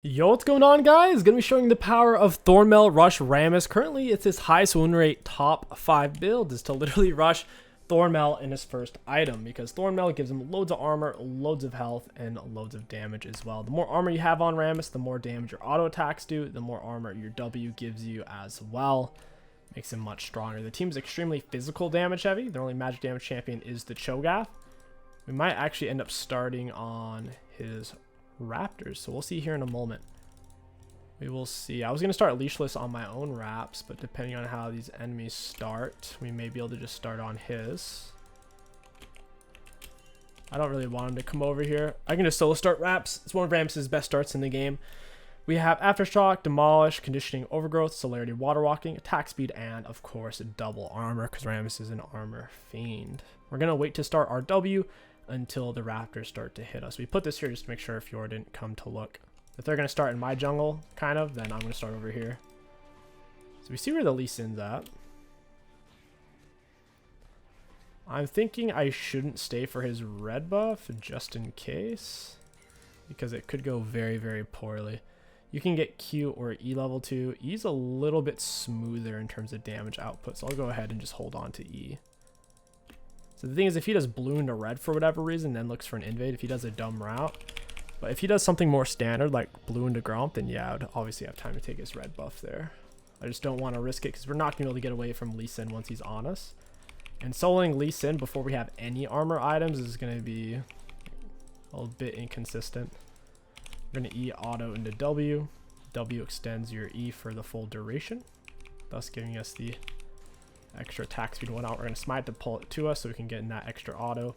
Yo, what's going on, guys? Gonna be showing the power of Thornmail Rammus. Currently, it's his highest win rate top 5 build is to literally rush Thornmail in his first item, because Thornmail gives him loads of armor, loads of health, and loads of damage as well. The more armor you have on Rammus, the more damage your auto attacks do, the more armor your W gives you as well. Makes him much stronger. The team's extremely physical damage heavy. Their only magic damage champion is the Cho'Gath. We might actually end up starting on his Raptors, so we'll see here in a moment. We will see. I was going to start leashless on my own Raps, but depending on how these enemies start, we may be able to just start on his. I don't really want him to come over here. I can just solo start Raps. It's one of Rammus's best starts in the game. We have Aftershock, Demolish, Conditioning, Overgrowth, Celerity, Water Walking, Attack Speed, and of course double armor, because Rammus is an armor fiend. We're going to wait to start our W until the Raptors start to hit us. We put this here just to make sure Fjord didn't come to look. If they're going to start in my jungle, kind of, then I'm going to start over here. So we see where the Lee Sin's at. I'm thinking I shouldn't stay for his red buff just in case, because it could go very, very poorly. You can get Q or E level 2. E's a little bit smoother in terms of damage output, so I'll go ahead and just hold on to E. So the thing is, if he does blue into red for whatever reason, then looks for an invade, if he does a dumb route. But if he does something more standard, like blue into Gromp, then yeah, I would obviously have time to take his red buff there. I just don't want to risk it, because we're not going to be able to get away from Lee Sin once he's on us. And soloing Lee Sin before we have any armor items is going to be a little bit inconsistent. We're going to E auto into W. W extends your E for the full duration, thus giving us the extra attack speed and whatnot. We're going to smite to pull it to us so we can get in that extra auto.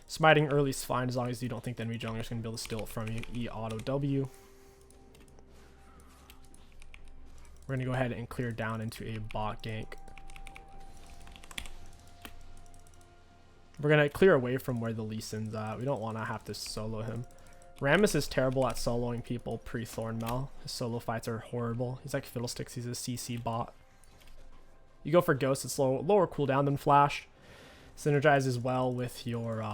Smiting early is fine as long as you don't think the enemy jungler is going to be able to steal it from you. E auto W. We're going to go ahead and clear down into a bot gank. We're going to clear away from where the Lee Sin's at. We don't want to have to solo him. Rammus is terrible at soloing people pre-Thornmail. His solo fights are horrible. He's like Fiddlesticks. He's a CC bot. You go for Ghost, it's lower cooldown than Flash. Synergizes well with your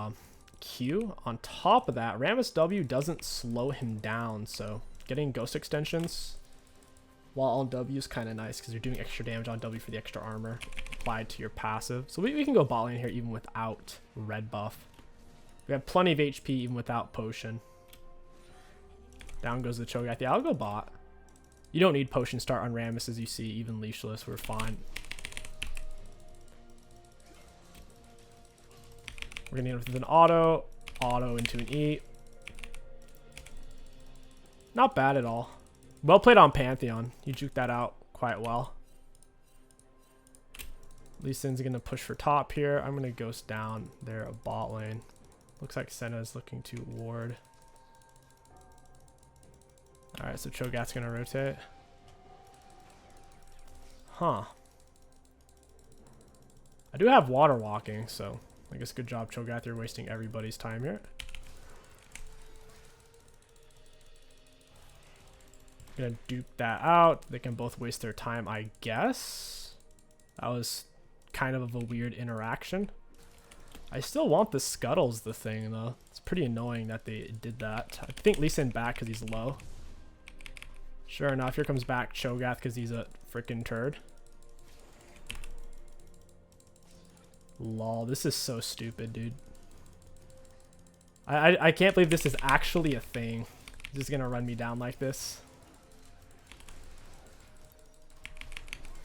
Q. On top of that, Rammus W doesn't slow him down, so getting Ghost extensions while on W is kind of nice, because you're doing extra damage on W for the extra armor applied to your passive. So we can go bot lane here even without red buff. We have plenty of HP even without potion. Down goes the Cho'Gath. Yeah, I'll go bot. You don't need potion start on Rammus, as you see, even leashless, we're fine. We're gonna get with an auto into an E. Not bad at all. Well played on Pantheon. You juked that out quite well. Lee Sin's gonna push for top here. I'm gonna ghost down there a bot lane. Looks like Senna is looking to ward. Alright, so Cho'Gath's gonna rotate. Huh. I do have water walking, so I guess good job, Cho'Gath. You're wasting everybody's time here. Gonna dupe that out. They can both waste their time, I guess. That was kind of a weird interaction. I still want the Scuttles the thing, though. It's pretty annoying that they did that. I think Lee Sin back because he's low. Sure enough, here comes back Cho'Gath because he's a freaking turd. Lol, this is so stupid, dude. I can't believe this is actually a thing. He's just gonna run me down like this.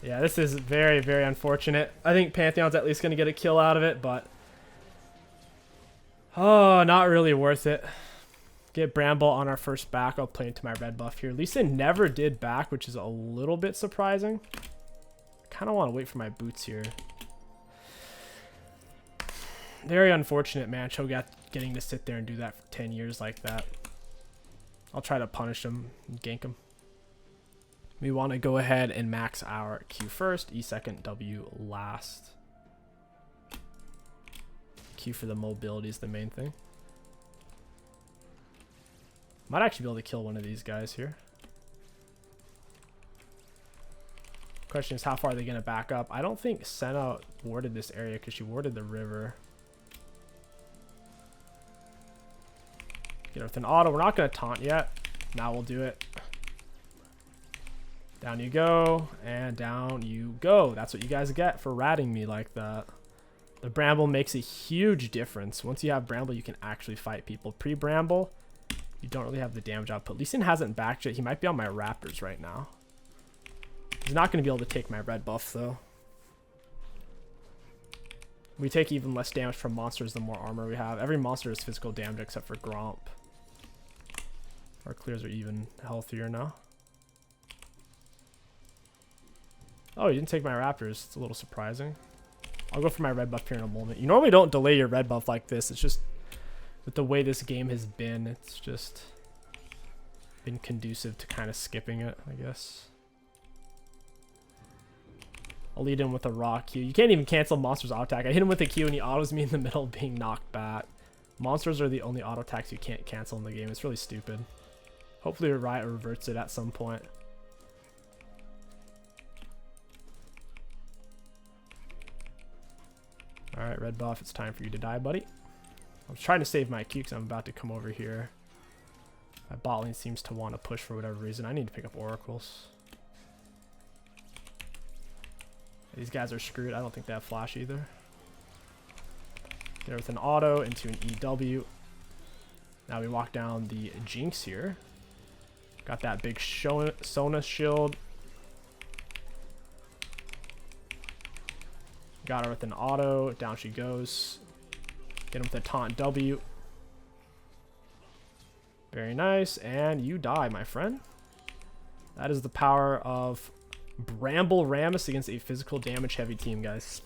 Yeah, this is very, very unfortunate. I think Pantheon's at least gonna get a kill out of it, but oh, not really worth it. Get Bramble on our first back. I'll play into my red buff here. Lee Sin never did back, which is a little bit surprising. Kind of want to wait for my boots here. Very unfortunate, man. Cho'Gath getting to sit there and do that for 10 years like that. I'll try to punish him and gank him. We want to go ahead and max our Q first, E second, W last. Q for the mobility is the main thing. Might actually be able to kill one of these guys here. Question is, how far are they going to back up? I don't think Senna warded this area because she warded the river. Get her with an auto. We're not going to taunt yet. Now we'll do it. Down you go, and down you go. That's what you guys get for ratting me like that. The Bramble makes a huge difference. Once you have Bramble, you can actually fight people. Pre-Bramble, you don't really have the damage output. Lee Sin hasn't backed yet. He might be on my Raptors right now. He's not going to be able to take my red buff, though. We take even less damage from monsters the more armor we have. Every monster is physical damage except for Gromp. Our clears are even healthier now. Oh, you didn't take my Raptors. It's a little surprising. I'll go for my red buff here in a moment. You normally don't delay your red buff like this. It's just with the way this game has been, it's just been conducive to kind of skipping it, I guess. I'll lead in with a raw Q. You can't even cancel monsters auto attack. I hit him with a Q and he autos me in the middle of being knocked back. Monsters are the only auto attacks you can't cancel in the game. It's really stupid. Hopefully Riot reverts it at some point. Alright, red buff, it's time for you to die, buddy. I was trying to save my Q because I'm about to come over here. My bot lane seems to want to push for whatever reason. I need to pick up oracles. These guys are screwed. I don't think they have flash either. Get her with an auto into an EW. Now we walk down the Jinx here. Got that big Sona shield. Got her with an auto. Down she goes. Get him with a taunt W. Very nice. And you die, my friend. That is the power of Bramble Rammus against a physical damage heavy team, guys.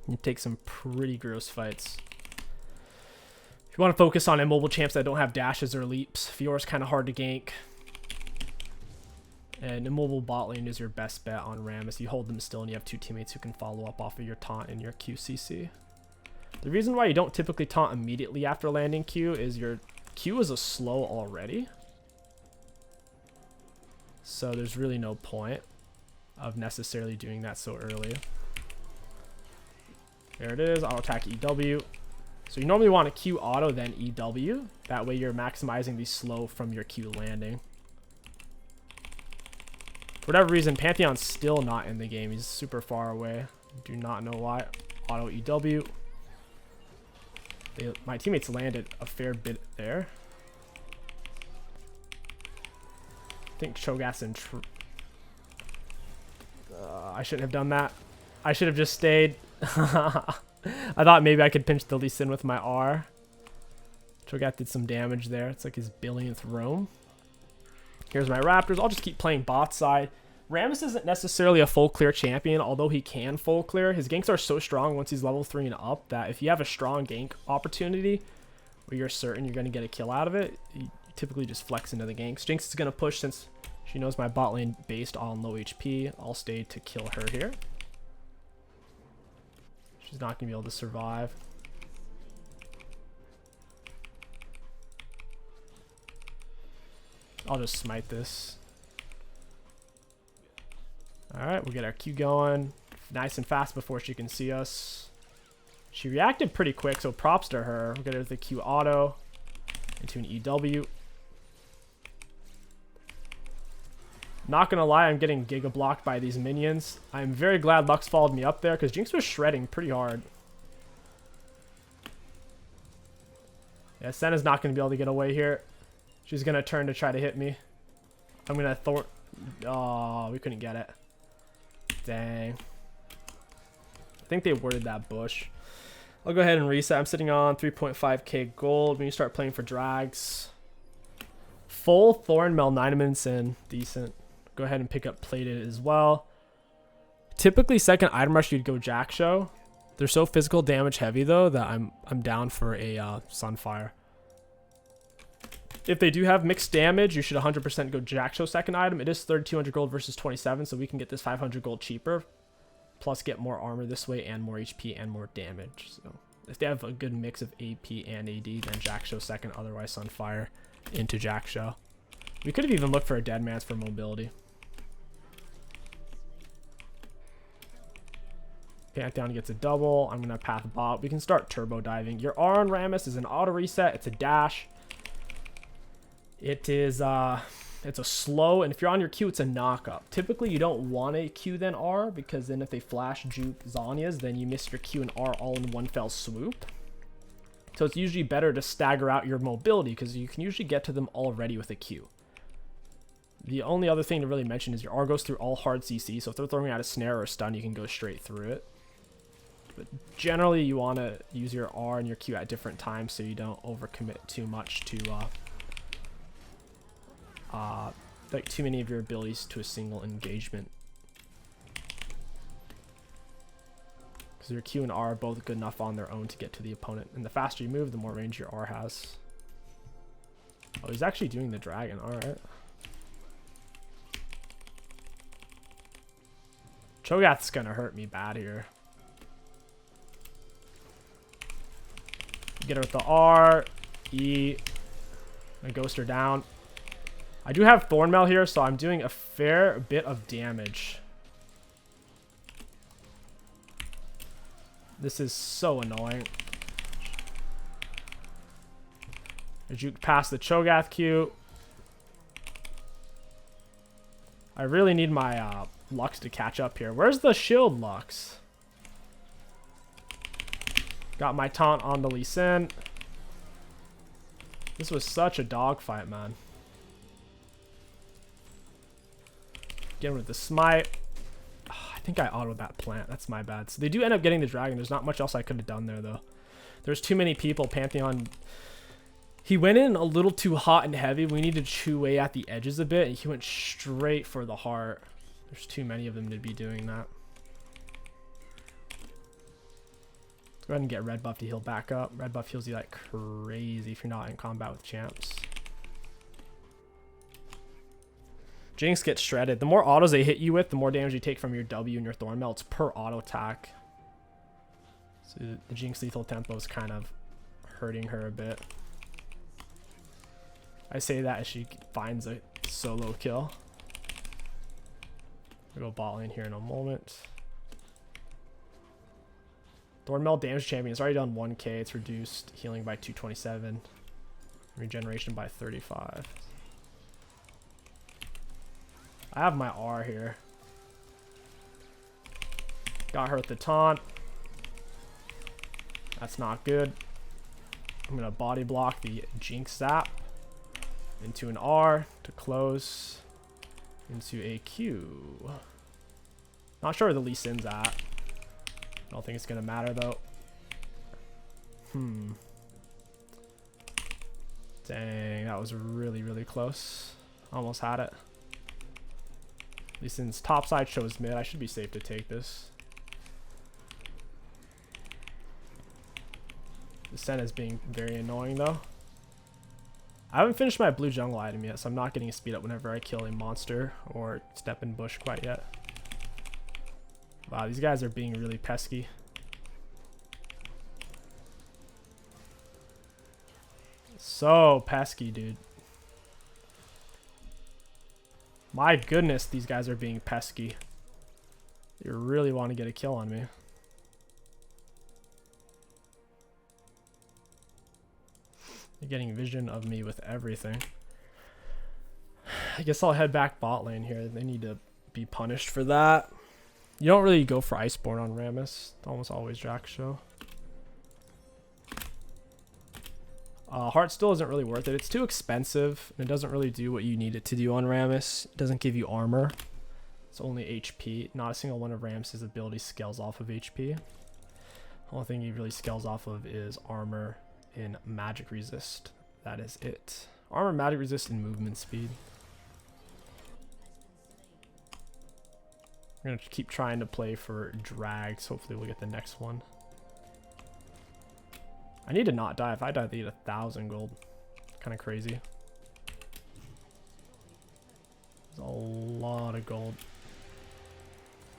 You take some pretty gross fights. If you want to focus on immobile champs that don't have dashes or leaps, Fiora's kind of hard to gank. And immobile bot lane is your best bet on Rammus. You hold them still and you have two teammates who can follow up off of your taunt and your QCC. The reason why you don't typically taunt immediately after landing Q is your Q is a slow already. So there's really no point of necessarily doing that so early. There it is, auto attack EW. So you normally want to Q auto then EW. That way you're maximizing the slow from your Q landing. For whatever reason, Pantheon's still not in the game. He's super far away. Do not know why. Auto EW. My teammates landed a fair bit there. I think Cho'Gath and I shouldn't have done that. I should have just stayed. I thought maybe I could pinch the Lee Sin with my R. Cho'Gath did some damage there. It's like his billionth roam. Here's my Raptors. I'll just keep playing bot side. Rammus isn't necessarily a full clear champion, although he can full clear. His ganks are so strong once he's level 3 and up that if you have a strong gank opportunity where you're certain you're going to get a kill out of it, you typically just flex into the ganks. Jinx is going to push since she knows my bot lane based on low HP. I'll stay to kill her here. She's not going to be able to survive. I'll just smite this. Alright, we'll get our Q going nice and fast before she can see us. She reacted pretty quick, so props to her. We'll get her the Q auto into an EW. Not gonna lie, I'm getting giga blocked by these minions. I'm very glad Lux followed me up there because Jinx was shredding pretty hard. Yeah, Senna's not gonna be able to get away here. She's gonna turn to try to hit me. I'm gonna thorn. Oh, we couldn't get it. Dang. I think they worded that bush. I'll go ahead and reset. I'm sitting on 3.5k gold. When you start playing for drags, full Thornmail 9 minutes in, decent. Go ahead and pick up plated as well. Typically second item rush you'd go Jack Show. They're so physical damage heavy though that I'm down for a Sunfire. If they do have mixed damage, you should 100% go Jack Show second item. It is 3,200 gold versus 27, so we can get this 500 gold cheaper. Plus get more armor this way and more HP and more damage. So if they have a good mix of AP and AD, then Jack Show second, otherwise Sunfire into Jack Show. We could have even looked for a Dead Man's for mobility. Pantheon gets a double. I'm going to path bot. We can start turbo diving. Your R on Rammus is an auto reset. It's a dash. It is it's a slow, and if you're on your Q, it's a knock-up. Typically, you don't want a Q then R, because then if they flash juke Zhonya's, then you miss your Q and R all in one fell swoop. So it's usually better to stagger out your mobility, because you can usually get to them already with a Q. The only other thing to really mention is your R goes through all hard CC, so if they're throwing out a snare or a stun, you can go straight through it. But generally, you want to use your R and your Q at different times so you don't overcommit too much to like too many of your abilities to a single engagement. Because your Q and R are both good enough on their own to get to the opponent. And the faster you move, the more range your R has. Oh, he's actually doing the dragon. Alright. Cho'Gath's gonna hurt me bad here. Get her with the R, E, and ghost her down. I do have Thornmail here, so I'm doing a fair bit of damage. This is so annoying. I juked past the Cho'Gath Q. I really need my Lux to catch up here. Where's the shield Lux? Got my taunt on the Lee Sin. This was such a dogfight, man. Again with the smite. Oh, I think I autoed that plant. That's my bad. So they do end up getting the dragon. There's not much else I could have done there, though. There's too many people. Pantheon. He went in a little too hot and heavy. We need to chew away at the edges a bit. And he went straight for the heart. There's too many of them to be doing that. Let's go ahead and get red buff to heal back up. Red buff heals you like crazy if you're not in combat with champs. Jinx gets shredded. The more autos they hit you with, the more damage you take from your W and your Thornmail. It's per auto attack. So the Jinx lethal tempo is kind of hurting her a bit. I say that as she finds a solo kill. We'll go bot lane here in a moment. Thornmail damage champion. It's already done 1k. It's reduced healing by 227. Regeneration by 35. I have my R here. Got her with the taunt. That's not good. I'm going to body block the Jinx zap into an R to close into a Q. Not sure where the Lee Sin's at. I don't think it's going to matter though. Dang, that was really, really close. Almost had it. Lee Sin's top side shows mid. I should be safe to take this. The Sen is being very annoying though. I haven't finished my blue jungle item yet, so I'm not getting a speed up whenever I kill a monster or step in bush quite yet. Wow, these guys are being really pesky. So pesky, dude. My goodness, these guys are being pesky. They really want to get a kill on me. They're getting vision of me with everything. I guess I'll head back bot lane here. They need to be punished for that. You don't really go for Iceborne on Rammus. It's almost always Jack's show. Heart still isn't really worth it. It's too expensive, and it doesn't really do what you need it to do on Rammus. It doesn't give you armor. It's only HP. Not a single one of Rammus' abilities scales off of HP. The only thing he really scales off of is armor and magic resist. That is it. Armor, magic resist, and movement speed. We're going to keep trying to play for drags. Hopefully we'll get the next one. I need to not die. If I die, they get 1,000 gold. Kind of crazy. There's a lot of gold.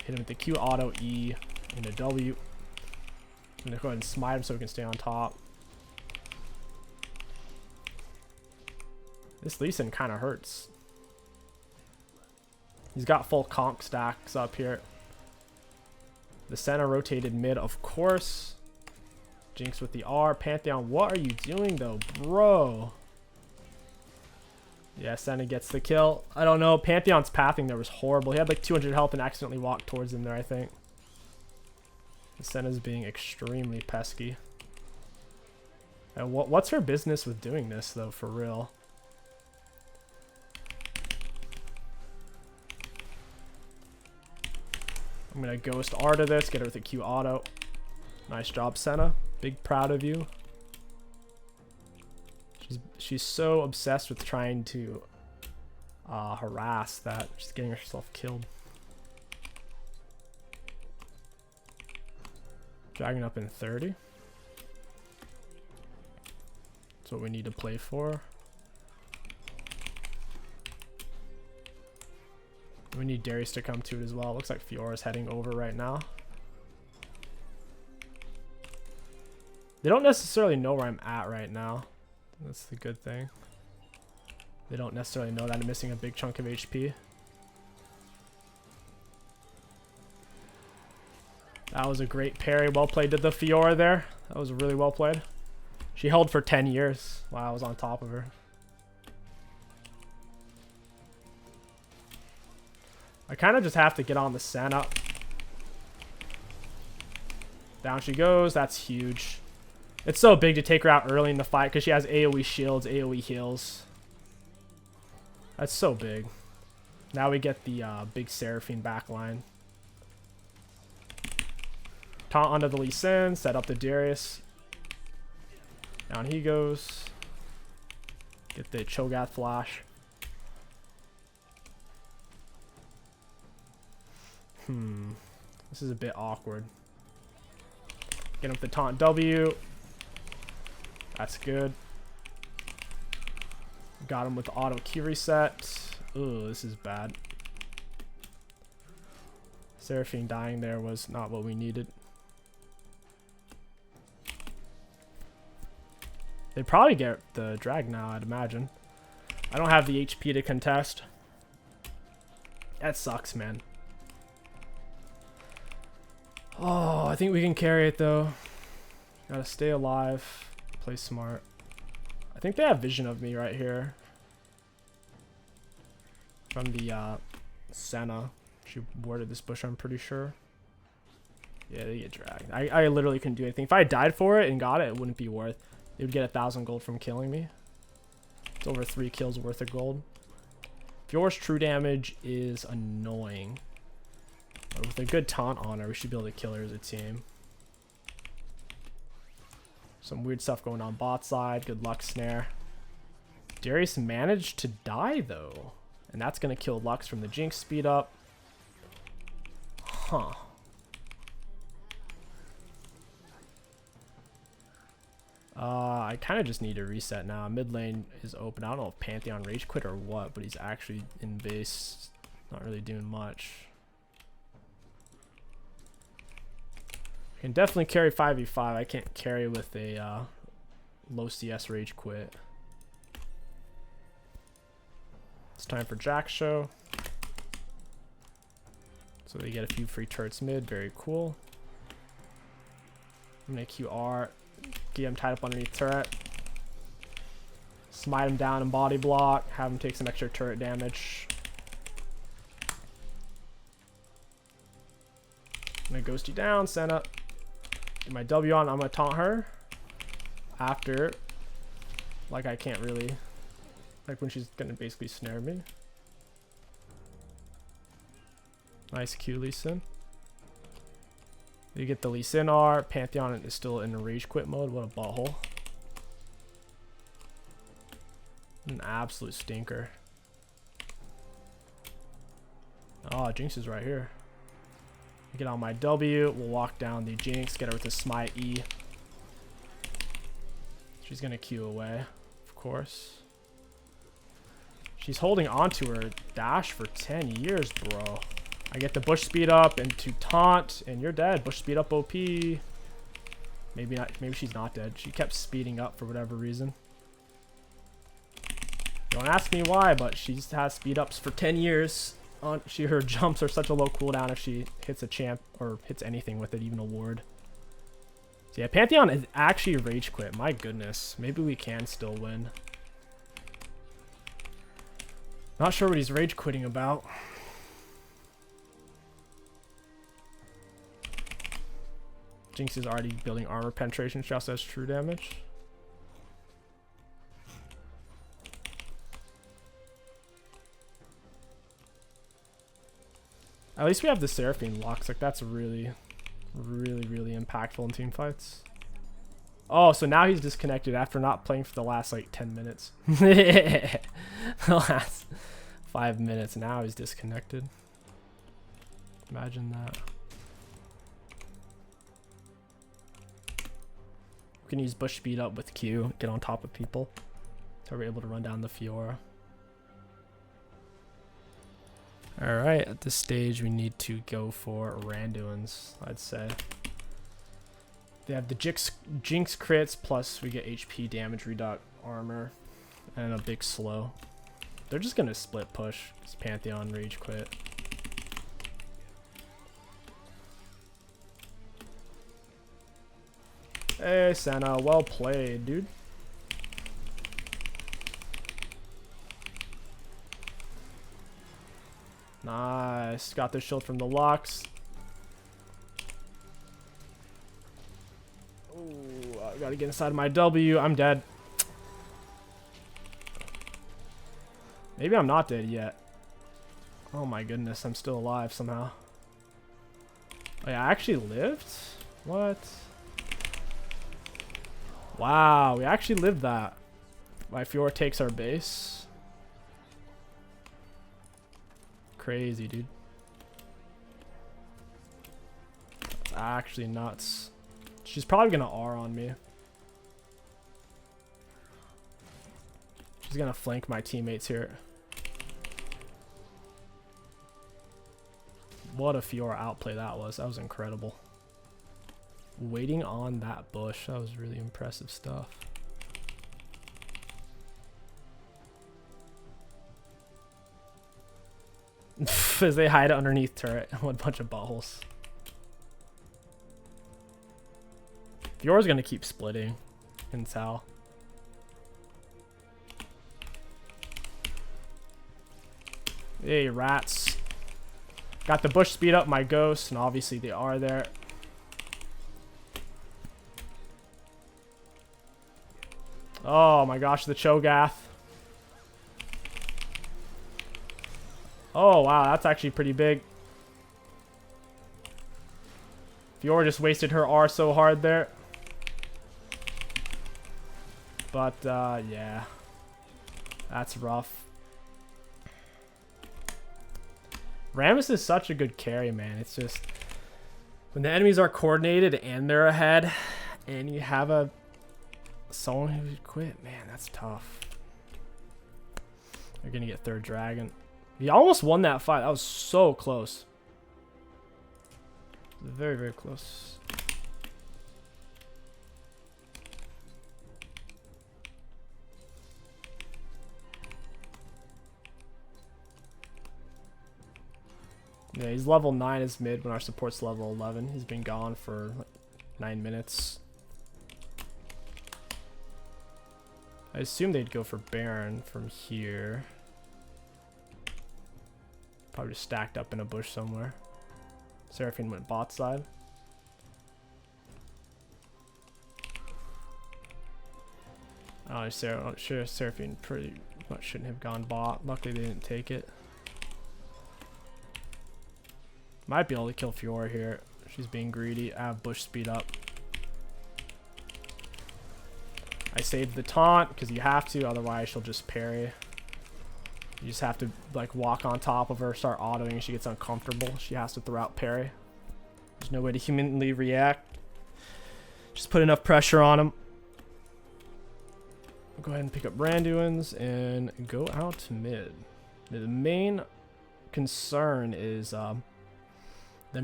Hit him with the Q auto, E, and a W. I'm going to go ahead and smite him so we can stay on top. This Lee Sin kind of hurts. He's got full conk stacks up here. The center rotated mid, of course. Jinx with the R. Pantheon, what are you doing though, bro? Yeah, Senna gets the kill. I don't know. Pantheon's pathing there was horrible. He had like 200 health and accidentally walked towards him there, I think. Senna's being extremely pesky. And what's her business with doing this, though, for real? I'm going to Ghost Art of this, get her with a Q auto. Nice job, Senna. Big proud of you. She's so obsessed with trying to harass that she's getting herself killed. Dragon up in 30. That's what we need to play for. We need Darius to come to it as well. Looks like Fiora's heading over right now. They don't necessarily know where I'm at right now. That's the good thing. They don't necessarily know that I'm missing a big chunk of HP. That was a great parry. Well played to the Fiora there. That was really well played. She held for 10 years while I was on top of her. I kind of just have to get on the Senna. Down she goes. That's huge. It's so big to take her out early in the fight because she has AoE shields, AoE heals. That's so big. Now we get the big Seraphine backline. Taunt onto the Lee Sin, set up the Darius. Down he goes. Get the Cho'Gath flash. This is a bit awkward. Get him with the taunt W. That's good. Got him with the auto Q reset. Ooh, this is bad. Seraphine dying there was not what we needed. They'd probably get the drag now, I'd imagine. I don't have the HP to contest. That sucks, man. Oh, I think we can carry it, though. Gotta stay alive. Play smart. I think they have vision of me right here. From the Senna. She warded this bush, I'm pretty sure. Yeah, they get dragged. I literally couldn't do anything. If I died for it and got it, it wouldn't be worth. They would get 1,000 gold from killing me. It's over 3 kills worth of gold. Fiora's true damage is annoying. But with a good taunt on her, we should be able to kill her as a team. Some weird stuff going on bot side. Good luck, Snare. Darius managed to die, though. And that's going to kill Lux from the Jinx speed up. Huh. I kind of just need to reset now. Mid lane is open. I don't know if Pantheon rage quit or what, but he's actually in base. Not really doing much. I can definitely carry 5v5. I can't carry with a low CS rage quit. It's time for Jack Show. So they get a few free turrets mid. Very cool. I'm going to QR. Get him tied up underneath turret. Smite him down and body block. Have him take some extra turret damage. I'm going to ghost you down. Senna. Get my W on. I'm going to taunt her. After. Like I can't really. Like when she's going to basically snare me. Nice Q, Lee Sin. You get the Lee Sin R. Pantheon is still in rage quit mode. What a butthole. An absolute stinker. Oh, Jinx is right here. Get on my W. We'll walk down the Jinx. Get her with a Smite E. She's going to Q away, of course. She's holding onto her dash for 10 years, bro. I get the bush speed up into taunt, and you're dead. Bush speed up OP. Maybe not. Maybe she's not dead. She kept speeding up for whatever reason. Don't ask me why, but she has speed ups for 10 years. Her jumps are such a low cooldown if she hits a champ or hits anything with it, even a ward. So yeah, Pantheon is actually rage quit. My goodness. Maybe we can still win. Not sure what he's rage quitting about. Jinx is already building armor penetration. She also has true damage. At least we have the Seraphine locks. Like, that's really, really impactful in team fights. Oh, so now he's disconnected after not playing for the last, like, 10 minutes. The last 5 minutes. Now he's disconnected. Imagine that. We can use bush speed up with Q, get on top of people. So we're able to run down the Fiora. Alright, at this stage we need to go for Randuins, I'd say. They have the Jinx crits, plus we get HP damage reduct, armor, and a big slow. They're just gonna split push, because Pantheon rage quit. Hey Senna, well played, dude. Nice, got the shield from the locks. Ooh, I gotta get inside my W. I'm dead. Maybe I'm not dead yet. Oh my goodness, I'm still alive somehow. Oh yeah, I actually lived? What? Wow, we actually lived that. My Fiora takes our base. Crazy, dude. That's actually nuts. She's probably gonna R on me. She's gonna flank my teammates here. What a Fiora outplay that was. That was incredible. Waiting on that bush. That was really impressive stuff. As they hide underneath turret. What a bunch of buttholes. Fiora's gonna keep splitting. In Sal. Hey, rats. Got the bush speed up my ghost, and obviously they are there. Oh my gosh, the Cho'Gath. Oh wow, that's actually pretty big. Fiora just wasted her R so hard there. But yeah. That's rough. Rammus is such a good carry, man. It's just when the enemies are coordinated and they're ahead and you have a someone who would quit, man, that's tough. They're gonna get third dragon. He almost won that fight. That was so close. Very, very close. Yeah, he's level 9 as mid when our support's level 11. He's been gone for like 9 minutes. I assume they'd go for Baron from here. Probably just stacked up in a bush somewhere. Seraphine went bot side. Oh, sure, Seraphine pretty much shouldn't have gone bot. Luckily they didn't take it. Might be able to kill Fiora here. She's being greedy. I have bush speed up. I saved the taunt because you have to, otherwise she'll just parry. You just have to like walk on top of her, start autoing. She gets uncomfortable. She has to throw out parry. There's no way to humanly react. Just put enough pressure on him. Go ahead and pick up Randuins and go out mid. The main concern is them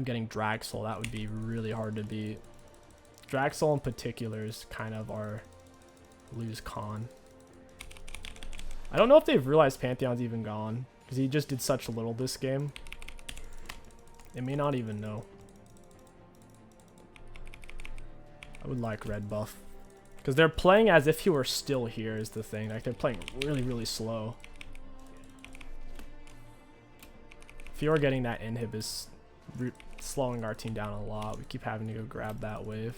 getting Dragsoul. That would be really hard to beat. Dragsoul in particular is kind of our lose con. I don't know if they've realized Pantheon's even gone, because he just did such little this game. They may not even know. I would like red buff. Because they're playing as if he were still here is the thing. Like, they're playing really, really slow. Fiora getting that inhib is slowing our team down a lot. We keep having to go grab that wave.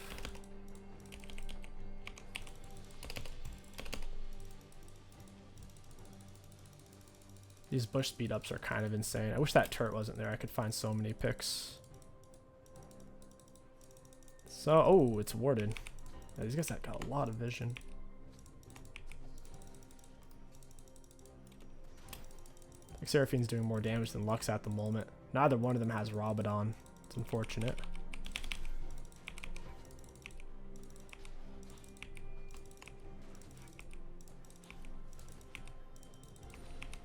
These bush speed ups are kind of insane. I wish that turret wasn't there. I could find so many picks. So, oh, it's warded. Yeah, these guys have got a lot of vision. Like Seraphine's doing more damage than Lux at the moment. Neither one of them has Rabadon. It's unfortunate.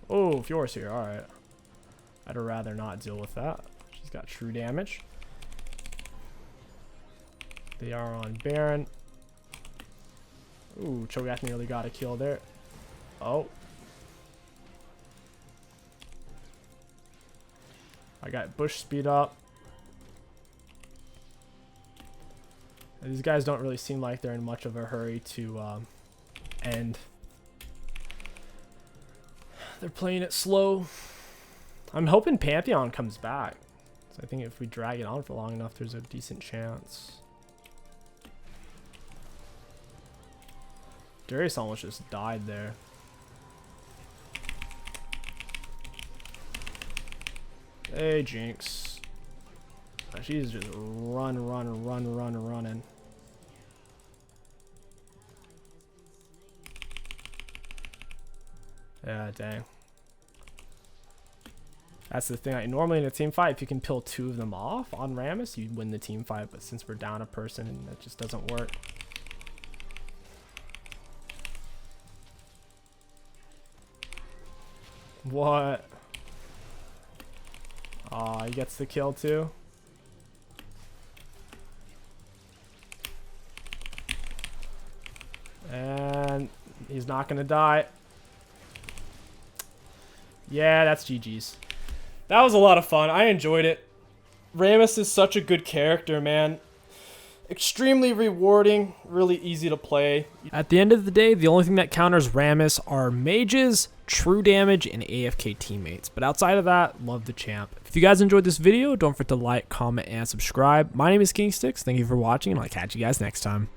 Oh, Fiora's here. Alright. I'd rather not deal with that. She's got true damage. They are on Baron. Ooh, Cho'Gath nearly got a kill there. Oh. I got bush speed up. And these guys don't really seem like they're in much of a hurry to end. They're playing it slow. I'm hoping Pantheon comes back. So I think if we drag it on for long enough, there's a decent chance. Darius almost just died there. Hey, Jinx. She's just running. Yeah, dang. That's the thing. Like, normally in a team fight, if you can pill 2 of them off on Rammus, you win the team fight. But since we're down a person, that just doesn't work. What? Aw, he gets the kill too. And he's not gonna die. Yeah, that's GG's. That was a lot of fun. I enjoyed it. Rammus is such a good character, man. Extremely rewarding, really easy to play. At the end of the day, the only thing that counters Rammus are mages, true damage, and AFK teammates. But outside of that, love the champ. If you guys enjoyed this video, don't forget to like, comment, and subscribe. My name is KingStix. Thank you for watching, and I'll catch you guys next time.